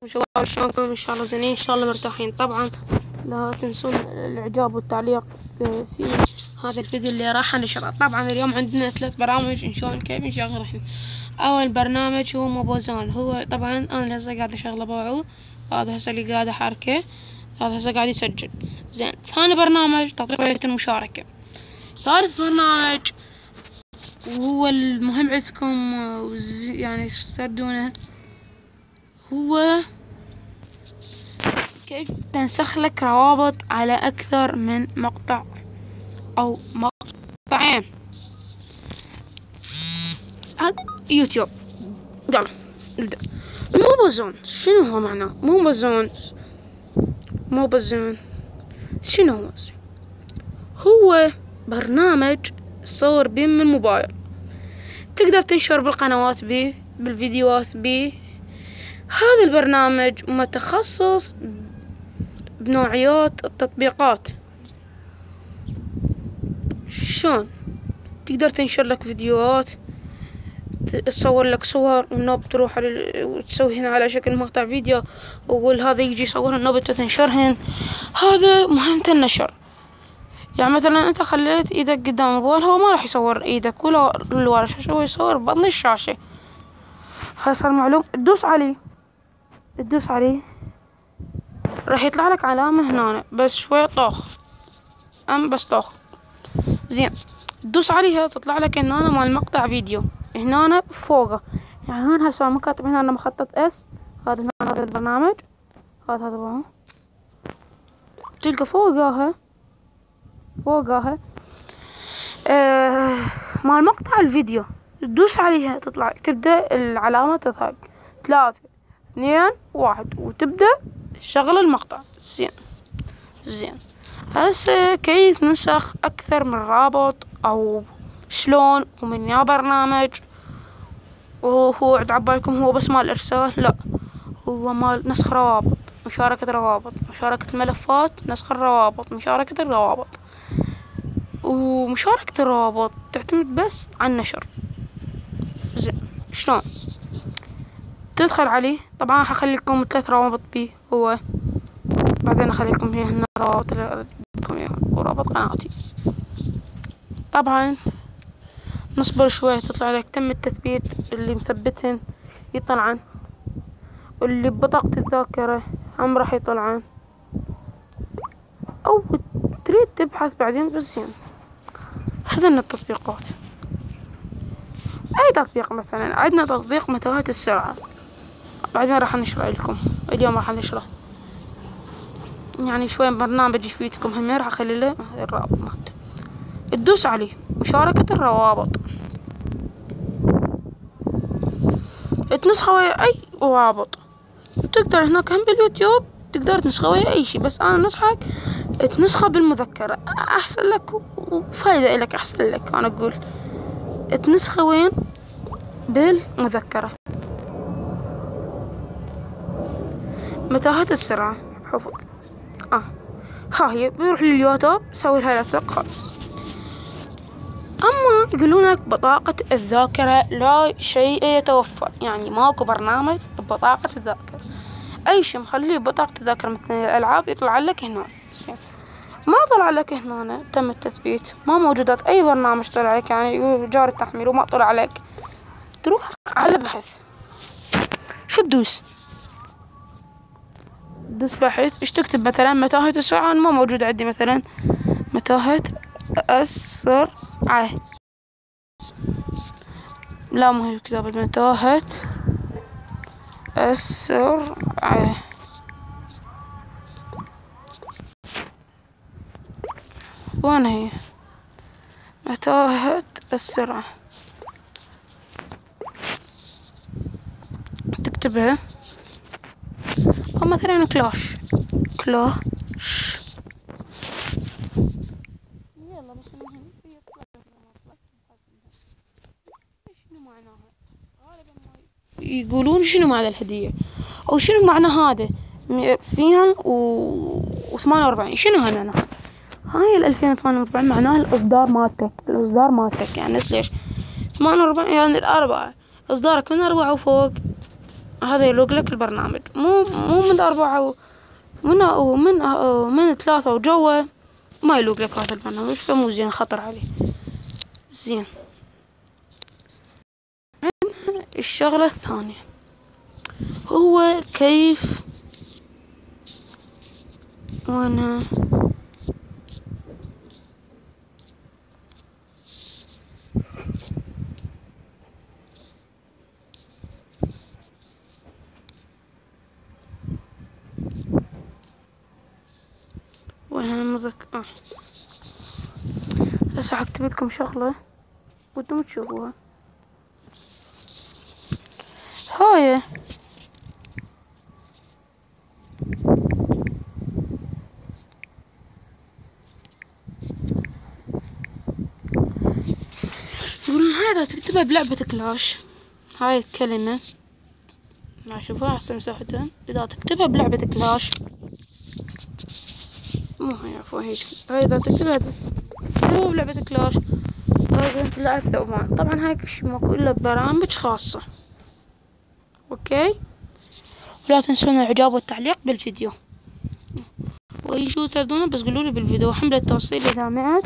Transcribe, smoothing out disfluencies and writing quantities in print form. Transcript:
شباب شلونكم؟ ان شاء الله زينين، ان شاء الله مرتاحين. طبعا لا تنسون الاعجاب والتعليق في هذا الفيديو اللي راح نشره. طبعا اليوم عندنا 3 برامج ان شلون كيف نشغلهم. اول برنامج هو موبوزون، هو طبعا انا هسه قاعد اشغله بوعوه، هذا هسه اللي قاعد احركه، هذا هسه قاعد يسجل. زين، ثاني برنامج تطبيقية المشاركة. ثالث برنامج وهو المهم عندكم يعني تستردونه، هو كيف تنسخ لك روابط على أكثر من مقطع أو مقطعين. هذا يوتيوب. يلا نبدأ. الموبوزون شنو هو معناه؟ موبوزون شنو هو؟ هو برنامج تصور بيه من الموبايل، تقدر تنشر بالقنوات بيه، بالفيديوهات بيه. هذا البرنامج متخصص بنوعيات التطبيقات. شلون تقدر تنشر لك فيديوهات، تصور لك صور والنوب تروح وتسوي هنا على شكل مقطع فيديو، وهذا يجي يصور النوب تنشرهن. هذا مهمته النشر. يعني مثلا انت خليت ايدك قدام الموبايل، هو ما راح يصور ايدك ولا اللي ورا الشاشة، هو يصور بطن الشاشة. هسه المعلوم تدوس عليه راح يطلع لك علامة هنا، بس شوية طوخ بس طوخ. زين، تدوس عليها تطلع لك هنا مال مقطع فيديو، هنا فوقه. يعني هون هسه ما كاتب هنا مخطط اس، هذا هذا البرنامج، هذا هو تلقى فوقها مال مقطع الفيديو. تدوس عليها تطلع، تبدأ العلامة تظهر 3 2 1 وتبدأ شغل المقطع. زين هسه كيف نسخ أكثر من رابط أو شلون ومن يا برنامج؟ وهو عند عبالكم هو بس مال إرسال؟ لا، هو مال نسخ روابط، مشاركة روابط، مشاركة الملفات، نسخ الروابط، مشاركة الروابط. ومشاركة الروابط تعتمد بس على النشر. زين، شلون تدخل عليه؟ طبعا حخليكم 3 روابط بيه هو، بعدين اخليكم هنا روابط ورابط قناتي. طبعا نصبر شوية تطلع لك تم التثبيت، اللي مثبتهن يطلعن، واللي ببطاقة الذاكرة هم راح يطلعن، او تريد تبحث بعدين. بس زين، هذن التطبيقات. اي تطبيق مثلا عندنا تطبيق متاهة السرعة، بعدين راح نشرح لكم، اليوم راح نشرح يعني شوية برنامج يفيدكم. هم راح اخلي له الرابط مالته، تدوس عليه مشاركة الروابط، تنسخه ويا اي روابط. تقدر هناك هم باليوتيوب تقدر تنسخه ويا اي شي، بس انا نصحك تنسخه بالمذكرة احسن لك وفايدة الك. احسن لك انا اقول تنسخه وين؟ بالمذكرة. متاهة السرعة حفظ. ها هي بيروح لليوتيوب سوي لها لصق خالص. اما يقولونك بطاقة الذاكرة لا شيء يتوفر، يعني ماكو برنامج ببطاقة الذاكرة. اي شي مخليه ببطاقة الذاكرة مثل الالعاب يطلع لك هنا. ما طلع لك هنا تم التثبيت، ما موجودات اي برنامج طلع لك، يعني جاري التحميل وما طلع لك. تروح على بحث، شو تدوس بحث. ايش تكتب مثلا؟ متاهة السرعة. ما موجود عندي مثلا متاهة السرعة، لا مو هي كتابة متاهة السرعة. وين هي متاهة السرعة؟ تكتبها، أو مثلا كلاش. يلا بس شنو معناها؟ غالبا يقولون شنو معنى الهدية او شنو معنى هذا فيها 48. شنو هاي معناها؟ هاي 2048 معناها الاصدار مالتك. يعني ليش 48؟ يعني الاربعة، اصدارك من 4 وفوق هذا يلوق لك البرنامج، مو من 4 من 3 وجوا ما يلوق لك هذا البرنامج، فمو زين، خطر عليه. زين، الشغلة الثانية هو كيف وانا هسه حكتب لكم شغلة وانتم تشوفوها. هاي هذا تكتبها بلعبة كلاش، هاي الكلمة ما اشوفها هسه مساحتها. اذا تكتبها بلعبة كلاش، مو هاي عفوا هيك، هاي اذا تكتبها بلعبة كلاش لازم تلعب ثعبان. طبعا هاي ماكو الا برامج خاصة. اوكي، ولا تنسون الاعجاب والتعليق بالفيديو، واي شو تردون بس قولولي بالفيديو. حملة توصيل اذا 100